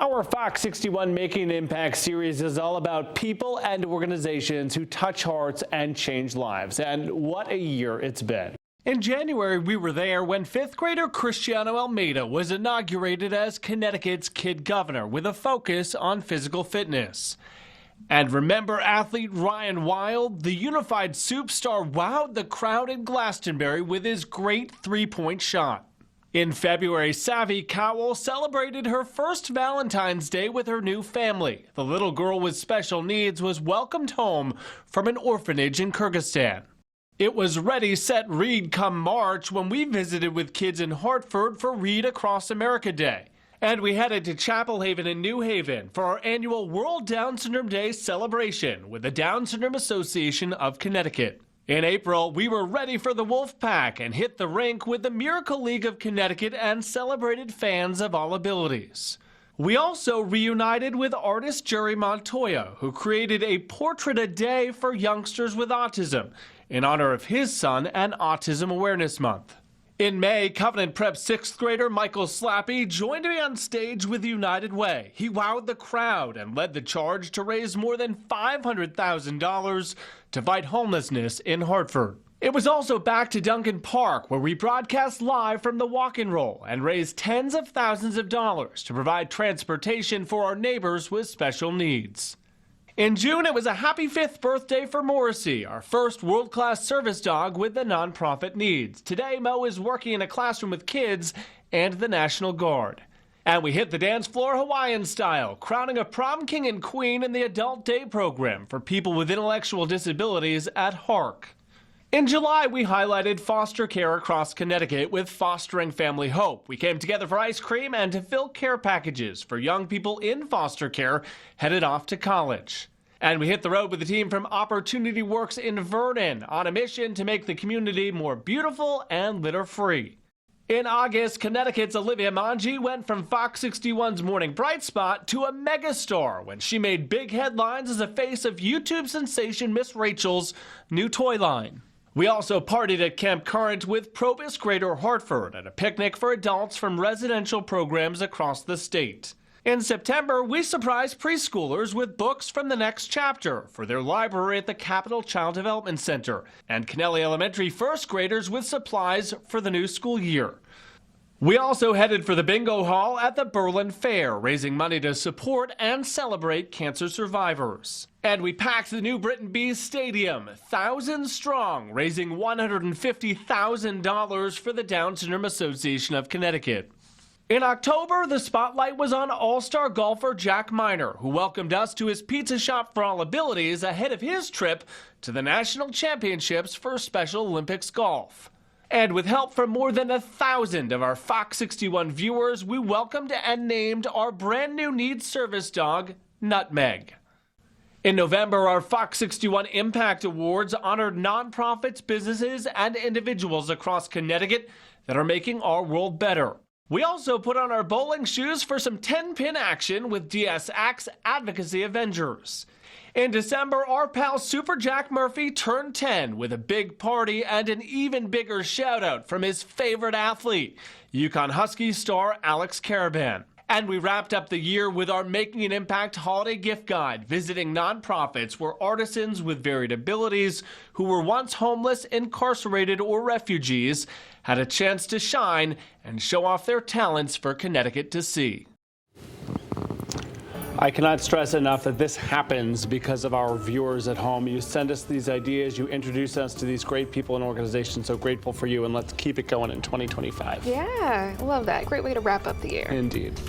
Our Fox 61 Making an Impact series is all about people and organizations who touch hearts and change lives. And what a year it's been. In January, we were there when fifth grader Cristiano Almeida was inaugurated as Connecticut's Kid Governor with a focus on physical fitness. And remember athlete Ryan Wild, the unified soup star, wowed the crowd in Glastonbury with his great three-point shot. In February, Savvy Cowell celebrated her first Valentine's Day with her new family. The little girl with special needs was welcomed home from an orphanage in Kyrgyzstan. It was Ready, Set, Read come March when we visited with kids in Hartford for Read Across America Day. And we headed to Chapel Haven in New Haven for our annual World Down Syndrome Day celebration with the Down Syndrome Association of Connecticut. In April, we were ready for the Wolf Pack and hit the rink with the Miracle League of Connecticut and celebrated fans of all abilities. We also reunited with artist Jerry Montoya, who created a portrait a day for youngsters with autism in honor of his son and Autism Awareness Month. In May, Covenant Prep sixth grader Michael Slappy joined me on stage with United Way. He wowed the crowd and led the charge to raise more than $500,000 to fight homelessness in Hartford. It was also back to Duncan Park, where we broadcast live from the Walk and Roll and raised tens of thousands of dollars to provide transportation for our neighbors with special needs. In June, it was a happy 5th birthday for Morrissey, our first world-class service dog with the nonprofit needs. Today, Mo is working in a classroom with kids and the National Guard. And we hit the dance floor Hawaiian style, crowning a prom king and queen in the Adult Day program for people with intellectual disabilities at HARC. In July, we highlighted foster care across Connecticut with Fostering Family Hope. We came together for ice cream and to fill care packages for young people in foster care headed off to college. And we hit the road with the team from Opportunity Works in Vernon on a mission to make the community more beautiful and litter-free. In August, Connecticut's Olivia Manji went from Fox 61's Morning Bright Spot to a megastar when she made big headlines as a face of YouTube sensation Miss Rachel's new toy line. We also partied at Camp Current with Probus Greater Hartford at a picnic for adults from residential programs across the state. In September, we surprised preschoolers with books from the next chapter for their library at the Capital Child Development Center, and Kennelly Elementary first graders with supplies for the new school year. We also headed for the bingo hall at the Berlin Fair, raising money to support and celebrate cancer survivors. And we packed the New Britain Bees Stadium, thousands strong, raising $150,000 for the Down Syndrome Association of Connecticut. In October, the spotlight was on all-star golfer Jack Miner, who welcomed us to his pizza shop for all abilities ahead of his trip to the National Championships for Special Olympics Golf. And with help from more than 1,000 of our Fox 61 viewers, we welcomed and named our brand new needs service dog, Nutmeg. In November, our Fox 61 Impact Awards honored nonprofits, businesses, and individuals across Connecticut that are making our world better. We also put on our bowling shoes for some 10-pin action with DSX Advocacy Avengers. In December, our pal Super Jack Murphy turned 10 with a big party and an even bigger shout-out from his favorite athlete, Yukon Husky star Alex Caravan. And we wrapped up the year with our Making an Impact holiday gift guide, visiting nonprofits where artisans with varied abilities who were once homeless, incarcerated, or refugees had a chance to shine and show off their talents for Connecticut to see. I cannot stress enough that this happens because of our viewers at home. You send us these ideas, you introduce us to these great people and organizations. So grateful for you, and let's keep it going in 2025. Yeah, I love that. Great way to wrap up the year. Indeed.